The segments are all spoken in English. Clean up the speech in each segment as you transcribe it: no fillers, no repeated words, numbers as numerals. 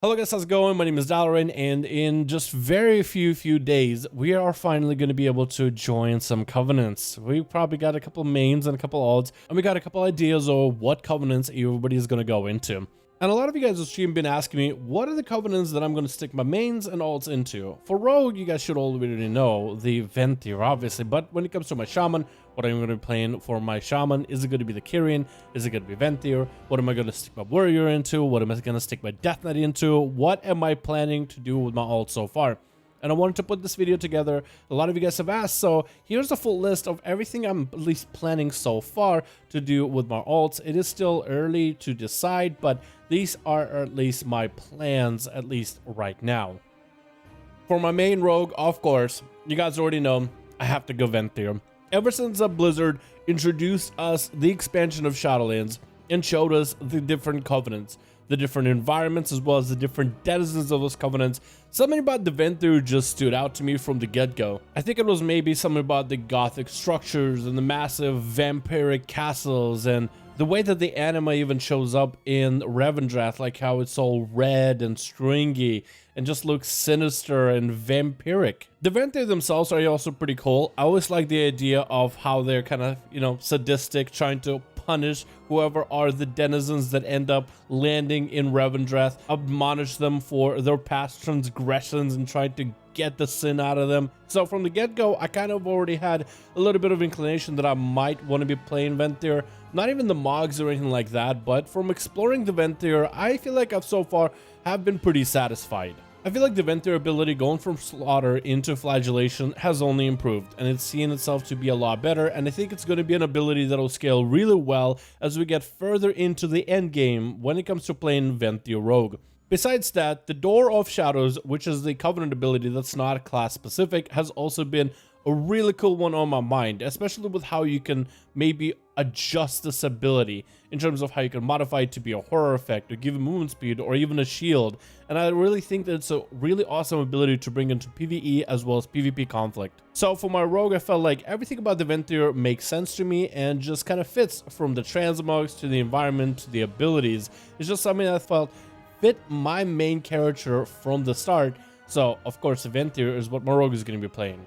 Hello guys, how's it going? My name is Dalaran, and in just very few days, we are finally going to be able to join some covenants. We probably got a couple mains and a couple alts, and we got a couple ideas of what covenants everybody is going to go into. And a lot of you guys on stream been asking me, what are the covenants that I'm going to stick my mains and alts into? For Rogue, you guys should already know the Venthyr, obviously, but when it comes to my Shaman, what I'm going to be playing for my Shaman, is it going to be the Kyrian? Is it going to be Venthyr? What am I going to stick my Warrior into? What am I going to stick my Death Knight into? What am I planning to do with my alt so far? And I wanted to put this video together. A lot of you guys have asked, so here's a full list of everything I'm at least planning so far to do with my alts. It is still early to decide, but these are at least my plans, at least right now. For my main rogue, of course, you guys already know, I have to go Venthyr. Ever since Blizzard introduced us the expansion of Shadowlands and showed us the different covenants, the different environments, as well as the different denizens of those covenants, something about the Venthyr just stood out to me from the get-go. I think it was maybe something about the gothic structures and the massive vampiric castles, and the way that the anima even shows up in Revendreth, like how it's all red and stringy and just looks sinister and vampiric. The Venthyr themselves are also pretty cool. I always like the idea of how they're kind of, sadistic, trying to punish whoever are the denizens that end up landing in Revendreth, admonish them for their past transgressions and try to get the sin out of them. So from the get-go, I kind of already had a little bit of inclination that I might want to be playing Venthyr. Not even the Mogs or anything like that, but from exploring the Venthyr, I feel like I've so far have been pretty satisfied. I feel like the Venthyr ability going from Slaughter into Flagellation has only improved, and it's seen itself to be a lot better, and I think it's going to be an ability that will scale really well as we get further into the end game when it comes to playing Venthyr Rogue. Besides that, the Door of Shadows, which is the Covenant ability that's not class specific, has also been a really cool one on my mind, especially with how you can maybe adjust this ability in terms of how you can modify it to be a horror effect or give it movement speed or even a shield. And I really think that it's a really awesome ability to bring into PvE as well as PvP conflict. So for my rogue, I felt like everything about the Venthyr makes sense to me and just kind of fits, from the transmogs to the environment to the abilities. It's just something I felt fit my main character from the start. So of course the Venthyr is what my rogue is going to be playing.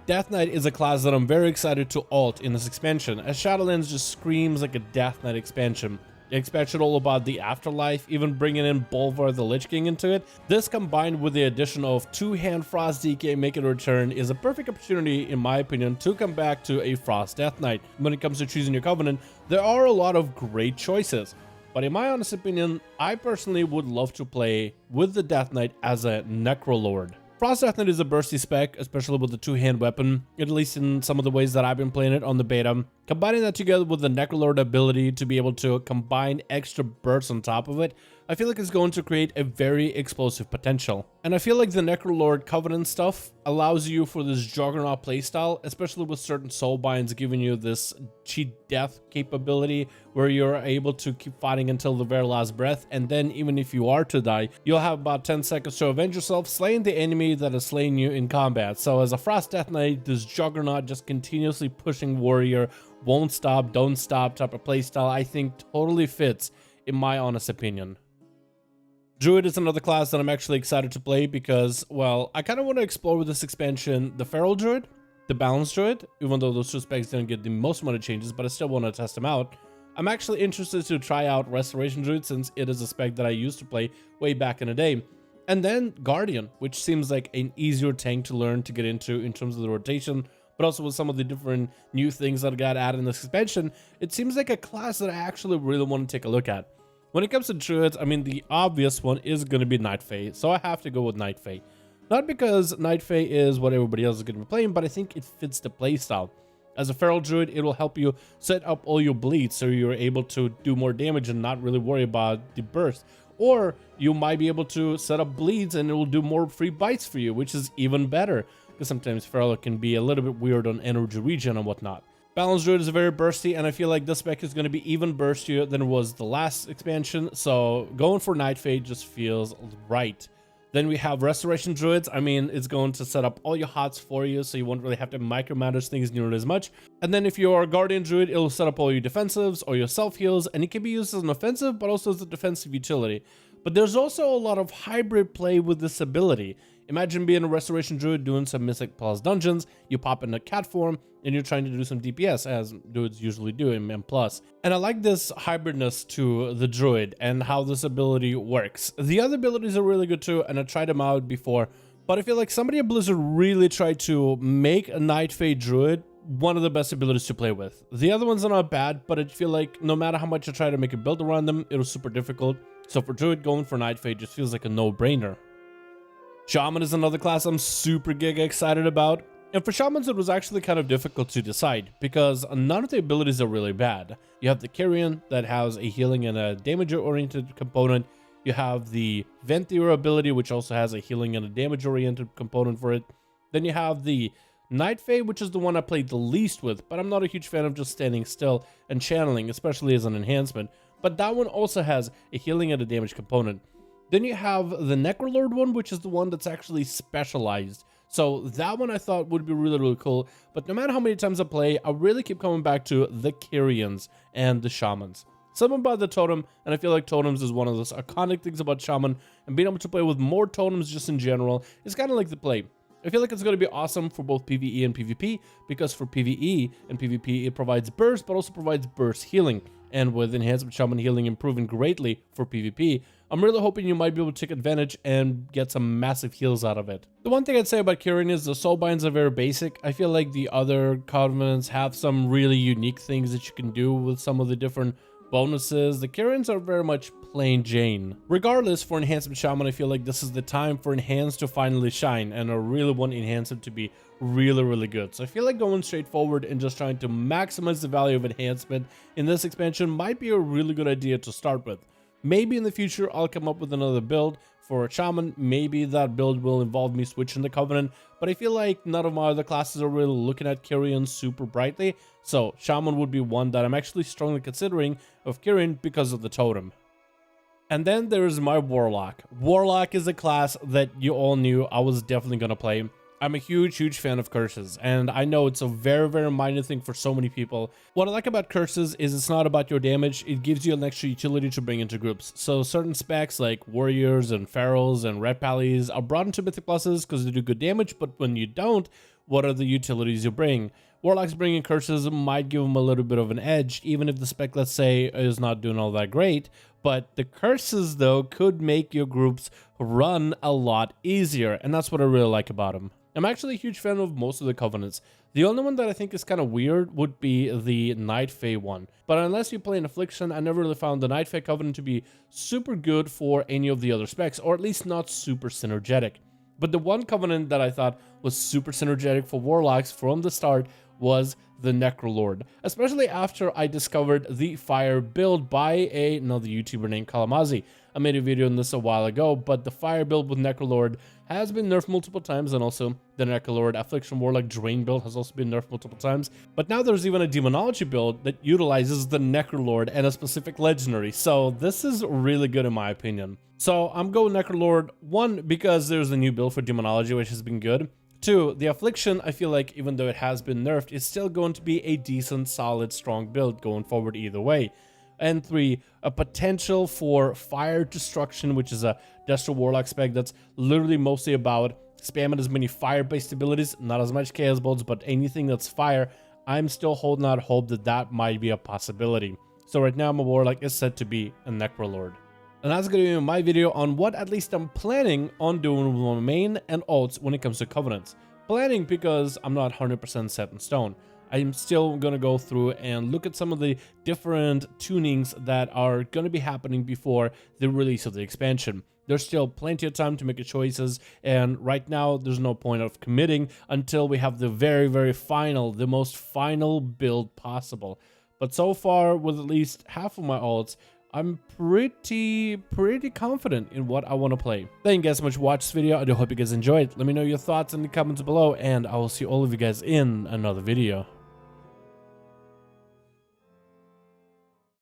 Death Knight is a class that I'm very excited to alt in this expansion, as Shadowlands just screams like a Death Knight expansion. The expansion all about the afterlife, even bringing in Bolvar the Lich King into it. This, combined with the addition of 2-hand Frost DK making a return, is a perfect opportunity, in my opinion, to come back to a Frost Death Knight. When it comes to choosing your covenant, there are a lot of great choices, but in my honest opinion, I personally would love to play with the Death Knight as a Necrolord. Frost Death Knight is a bursty spec, especially with the 2-hand weapon, at least in some of the ways that I've been playing it on the beta. Combining that together with the Necrolord ability to be able to combine extra bursts on top of it, I feel like it's going to create a very explosive potential. And I feel like the Necrolord Covenant stuff allows you for this Juggernaut playstyle, especially with certain soul binds giving you this cheat death capability where you're able to keep fighting until the very last breath, and then even if you are to die, you'll have about 10 seconds to avenge yourself, slaying the enemy that is slaying you in combat. So as a Frost Death Knight, this Juggernaut just continuously pushing warrior, won't stop, don't stop type of playstyle, I think totally fits in my honest opinion. Druid is another class that I'm actually excited to play because, well, I kind of want to explore with this expansion the Feral Druid, the Balanced Druid, even though those two specs didn't get the most amount of changes, but I still want to test them out. I'm actually interested to try out Restoration Druid since it is a spec that I used to play way back in the day. And then Guardian, which seems like an easier tank to learn to get into in terms of the rotation, but also with some of the different new things that got added in this expansion, it seems like a class that I actually really want to take a look at. When it comes to Druids, I mean, the obvious one is going to be Night Fae, so I have to go with Night Fae. Not because Night Fae is what everybody else is going to be playing, but I think it fits the playstyle. As a Feral Druid, it will help you set up all your bleeds so you're able to do more damage and not really worry about the burst. Or you might be able to set up bleeds and it will do more free bites for you, which is even better, because sometimes Feral can be a little bit weird on energy regen and whatnot. Balanced Druid is very bursty, and I feel like this spec is going to be even burstier than it was the last expansion, so going for Night Fae just feels right. Then we have Restoration Druids. I mean, it's going to set up all your hots for you, so you won't really have to micromanage things nearly as much. And then if you're a Guardian Druid, it'll set up all your defensives or your self-heals, and it can be used as an offensive, but also as a defensive utility. But there's also a lot of hybrid play with this ability. Imagine being a restoration druid doing some Mythic Plus dungeons, you pop in a cat form, and you're trying to do some DPS, as druids usually do in M+. And I like this hybridness to the druid and how this ability works. The other abilities are really good too, and I tried them out before, but I feel like somebody at Blizzard really tried to make a Night Fae druid one of the best abilities to play with. The other ones are not bad, but I feel like no matter how much I try to make a build around them, it was super difficult. So for druid, going for Night Fae just feels like a no-brainer. Shaman is another class I'm super giga excited about. And for Shamans, it was actually kind of difficult to decide because none of the abilities are really bad. You have the Carrion that has a healing and a damage-oriented component. You have the Venthyr ability, which also has a healing and a damage-oriented component for it. Then you have the Night Fae, which is the one I played the least with, but I'm not a huge fan of just standing still and channeling, especially as an enhancement. But that one also has a healing and a damage component. Then you have the Necrolord one, which is the one that's actually specialized. So that one I thought would be really, really cool. But no matter how many times I play, I really keep coming back to the Carrions and the Shamans. Something about the totem, and I feel like totems is one of those iconic things about Shaman, and being able to play with more totems just in general is kind of like the play. I feel like it's going to be awesome for both PvE and PvP, because for PvE and PvP it provides burst, but also provides burst healing. And with Enhancement Shaman healing improving greatly for PvP, I'm really hoping you might be able to take advantage and get some massive heals out of it. The one thing I'd say about Carrion is the soulbinds are very basic. I feel like the other covenants have some really unique things that you can do with some of the different bonuses. The Carrions are very much plain Jane. Regardless, for Enhancement Shaman, I feel like this is the time for Enhance to finally shine, and I really want Enhancement to be really, really good. So I feel like going straight forward and just trying to maximize the value of Enhancement in this expansion might be a really good idea to start with. Maybe in the future I'll come up with another build for a Shaman. Maybe that build will involve me switching the Covenant, but I feel like none of my other classes are really looking at Carrion super brightly, so Shaman would be one that I'm actually strongly considering of Carrion because of the totem. And then there's my Warlock. Warlock is a class that you all knew I was definitely going to play. I'm a huge fan of curses, and I know it's a very minor thing for so many people. What I like about curses is it's not about your damage, it gives you an extra utility to bring into groups. So certain specs like warriors and pharaohs and red pallies are brought into mythic pluses because they do good damage, but when you don't, what are the utilities you bring? Warlocks bringing curses might give them a little bit of an edge, even if the spec, let's say, is not doing all that great. But the curses, though, could make your groups run a lot easier, and that's what I really like about them. I'm actually a huge fan of most of the covenants. The only one that I think is kind of weird would be the Night Fae one. But unless you play an Affliction, I never really found the Night Fae covenant to be super good for any of the other specs, or at least not super synergetic. But the one covenant that I thought was super synergetic for Warlocks from the start was the Necrolord, especially after I discovered the fire build by another YouTuber named Kalamazi. I made a video on this a while ago, but the fire build with Necrolord has been nerfed multiple times, and also the Necrolord Affliction Warlock Drain build has also been nerfed multiple times. But now there's even a Demonology build that utilizes the Necrolord and a specific legendary, so this is really good in my opinion. So I'm going Necrolord, one, because there's a new build for Demonology, which has been good. Two, the Affliction, I feel like even though it has been nerfed, it's still going to be a decent, solid, strong build going forward either way. And three, a potential for Fire Destruction, which is a Destro Warlock spec that's literally mostly about spamming as many fire-based abilities, not as much Chaos Bolts, but anything that's fire. I'm still holding out hope that that might be a possibility. So right now, my Warlock is set to be a Necrolord. And that's going to be my video on what at least I'm planning on doing with my main and alts when it comes to Covenants. Planning because I'm not 100% set in stone. I'm still going to go through and look at some of the different tunings that are going to be happening before the release of the expansion. There's still plenty of time to make your choices, and right now there's no point of committing until we have the very final, the most final build possible. But so far, with at least half of my alts, I'm pretty confident in what I want to play. Thank you guys so much for watching this video. I do hope you guys enjoyed. Let me know your thoughts in the comments below, and I will see all of you guys in another video.